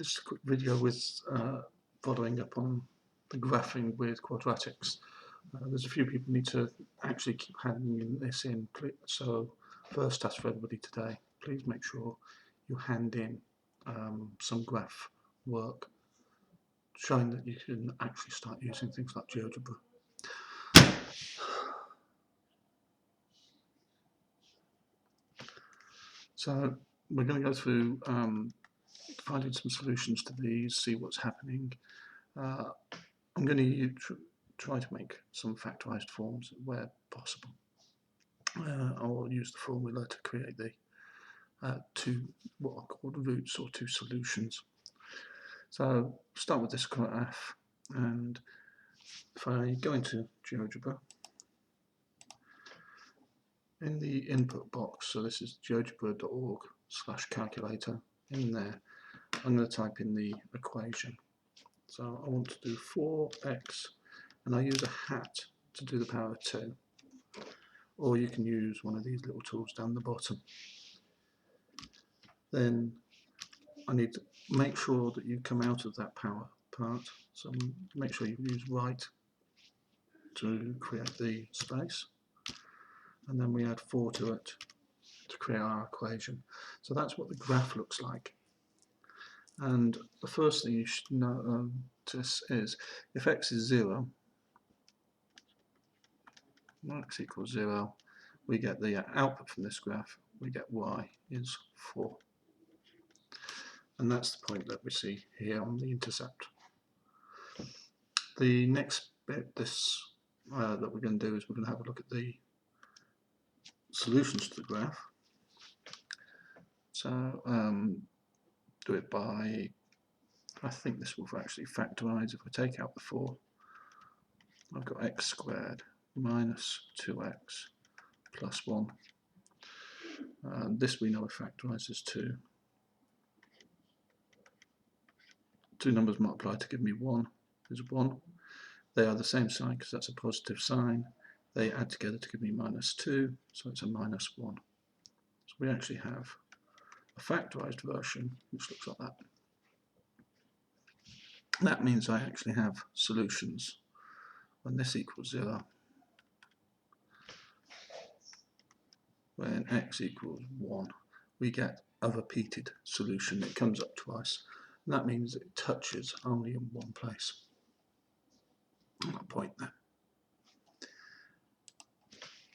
This quick video with following up on the graphing with quadratics. There's a few people need to actually keep handing this in. So first task for everybody today, please make sure you hand in some graph work showing that you can actually start using things like GeoGebra. So we're going to go through finding some solutions to these, see what's happening. I'm going to try to make some factorized forms where possible. I'll use the formula to create the two what are called roots or two solutions. So start with this graph, and if I go into GeoGebra, in the input box, so this is geogebra.org/calculator, in there I'm going to type in the equation. So I want to do 4x, and I use a hat to do the power of 2, or you can use one of these little tools down the bottom. Then I need to make sure that you come out of that power part, so make sure you use right to create the space, and then we add 4 to it to create our equation. So that's what the graph looks like. And the first thing you should notice is if x is 0, x equals 0, we get the output from this graph, we get y is 4. And that's the point that we see here on the intercept. The next bit that we're going to do is we're going to have a look at the solutions to the graph. So do it by, I think this will actually factorize. If I take out the 4, I've got x squared minus 2x plus 1. This we know factorizes 2. Two numbers multiplied to give me 1 is 1. They are the same sign because that's a positive sign. They add together to give me minus 2, so it's a minus 1. So we actually have a factorized version which looks like that. That means I actually have solutions when this equals 0, when x equals 1, we get a repeated solution. It comes up twice, and that means it touches only in one place. That point there.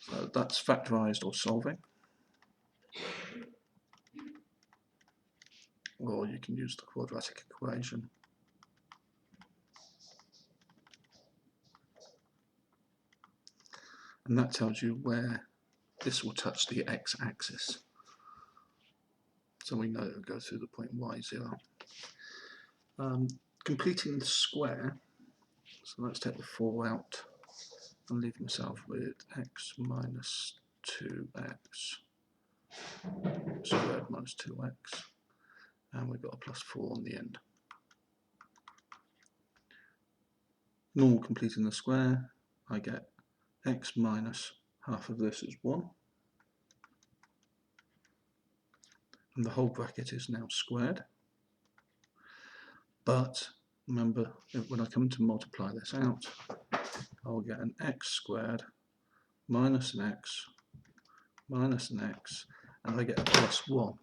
So that's factorized or solving, or you can use the quadratic equation. And that tells you where this will touch the x-axis. So we know it will go through the point y0. Completing the square, so let's take the 4 out and leave myself with x minus 2x squared minus 2x, and we've got a plus 4 on the end. Normal completing the square, I get x minus half of this is 1, and the whole bracket is now squared. But remember, when I come to multiply this out, I'll get an x squared minus an x minus an x, and I get a plus 1.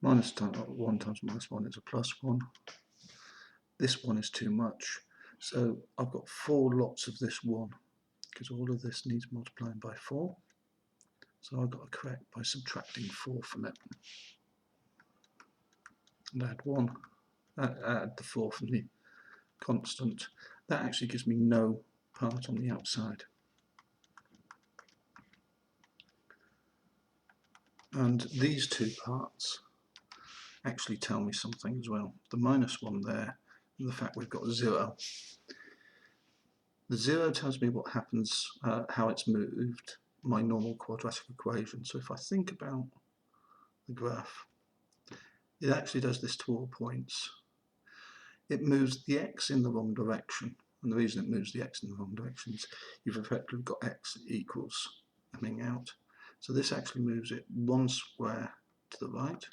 Minus 1 times minus 1 is a plus 1. This 1 is too much, so I've got 4 lots of this 1, because all of this needs multiplying by 4. So I've got to correct by subtracting 4 from it. And add the 4 from the constant. That actually gives me no part on the outside. And these two parts actually tell me something as well. The minus 1 there, and the fact we've got 0. The 0 tells me what happens, how it's moved, my normal quadratic equation. So if I think about the graph, it actually does this to all points. It moves the x in the wrong direction, And the reason it moves the x in the wrong direction is you've effectively got x equals coming out. So this actually moves it one square to the right,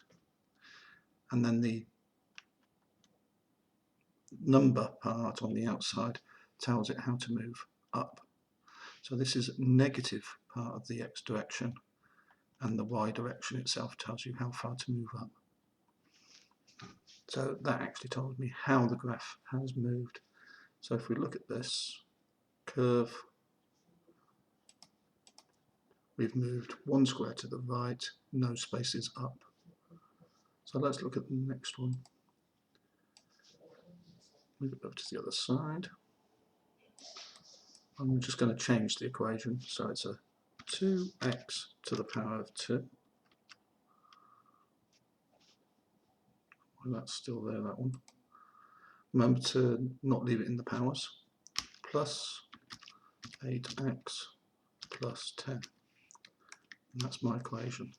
and then the number part on the outside tells it how to move up. So this is negative part of the x direction, and the y direction itself tells you how far to move up. So that actually told me how the graph has moved. So if we look at this curve, we've moved one square to the right, no spaces up. So let's look at the next one. Move it over to the other side. I'm just going to change the equation, so it's a 2x to the power of 2. Well, that's still there, that one. Remember to not leave it in the powers. Plus 8x plus 10. And that's my equation.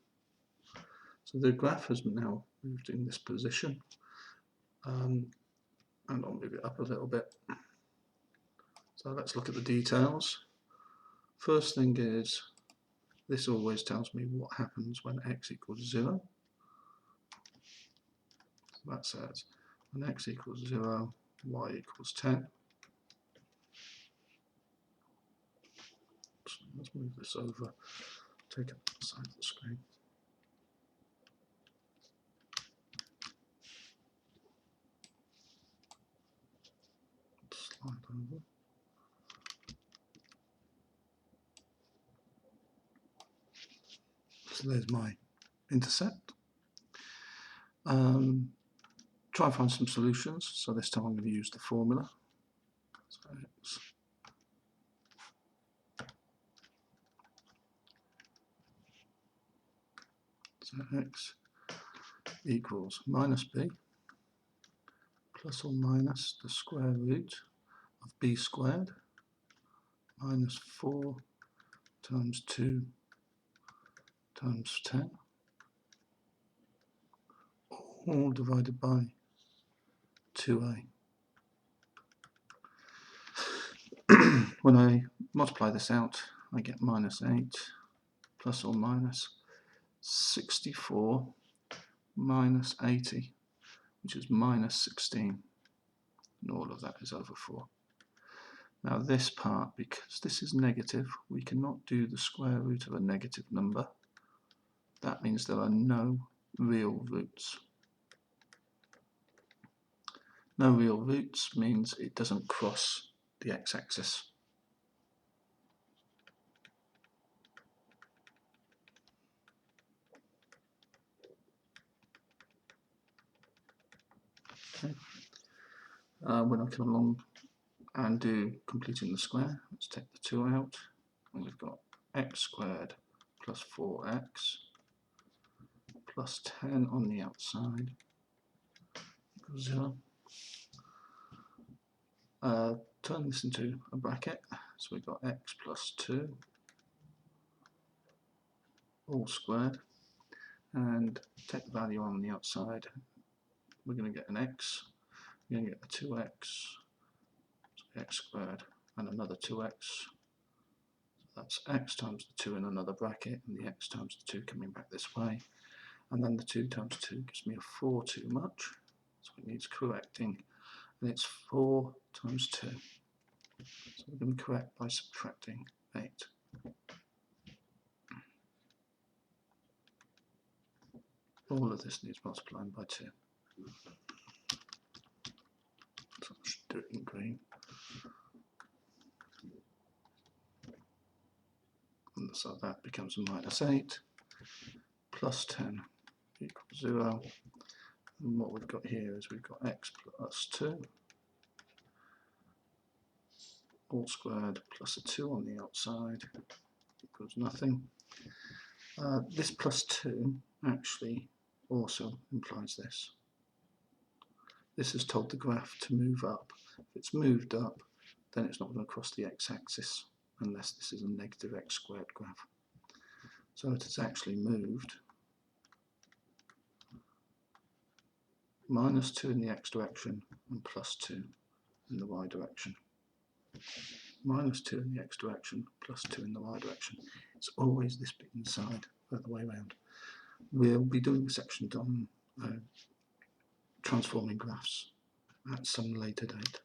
So the graph has now moved in this position. And I'll move it up a little bit. So let's look at the details. First thing is, this always tells me what happens when x equals 0. So that says when x equals 0, y equals 10. So let's move this over, take it to the side of the screen. Slide over. So there's my intercept. Try and find some solutions. So this time I'm going to use the formula. So x equals minus b plus or minus the square root of b squared minus 4 times 2 times 10, all divided by 2a. When I multiply this out, I get minus 8 plus or minus 64 minus 80, which is minus 16, and all of that is over 4. Now this part, because this is negative, we cannot do the square root of a negative number. That means there are no real roots. No real roots means it doesn't cross the x-axis. Okay. When I come along and do completing the square, let's take the 2 out, and we've got x squared plus 4x plus 10 on the outside equals 0. Turn this into a bracket, so we've got x plus 2 all squared, and take the value on the outside. We're going to get an x, we're going to get a 2x, so x squared, and another 2x. That's x times the 2 in another bracket, and the x times the 2 coming back this way. And then the 2 times 2 gives me a 4 too much, so it needs correcting, and it's 4 times 2. So we're going to correct by subtracting 8. All of this needs multiplying by 2. So I should do it in green. And so that becomes a minus 8 plus 10 equals 0. And what we've got here is we've got x plus 2 all squared plus a 2 on the outside equals nothing. This plus 2 actually also implies this. This has told the graph to move up. If it's moved up, then it's not going to cross the x-axis unless this is a negative x squared graph. So it has actually moved minus 2 in the x direction and plus 2 in the y direction. minus 2 in the x direction plus 2 in the y direction. It's always this bit inside, the other way around. We'll be doing a section on transforming graphs at some later date.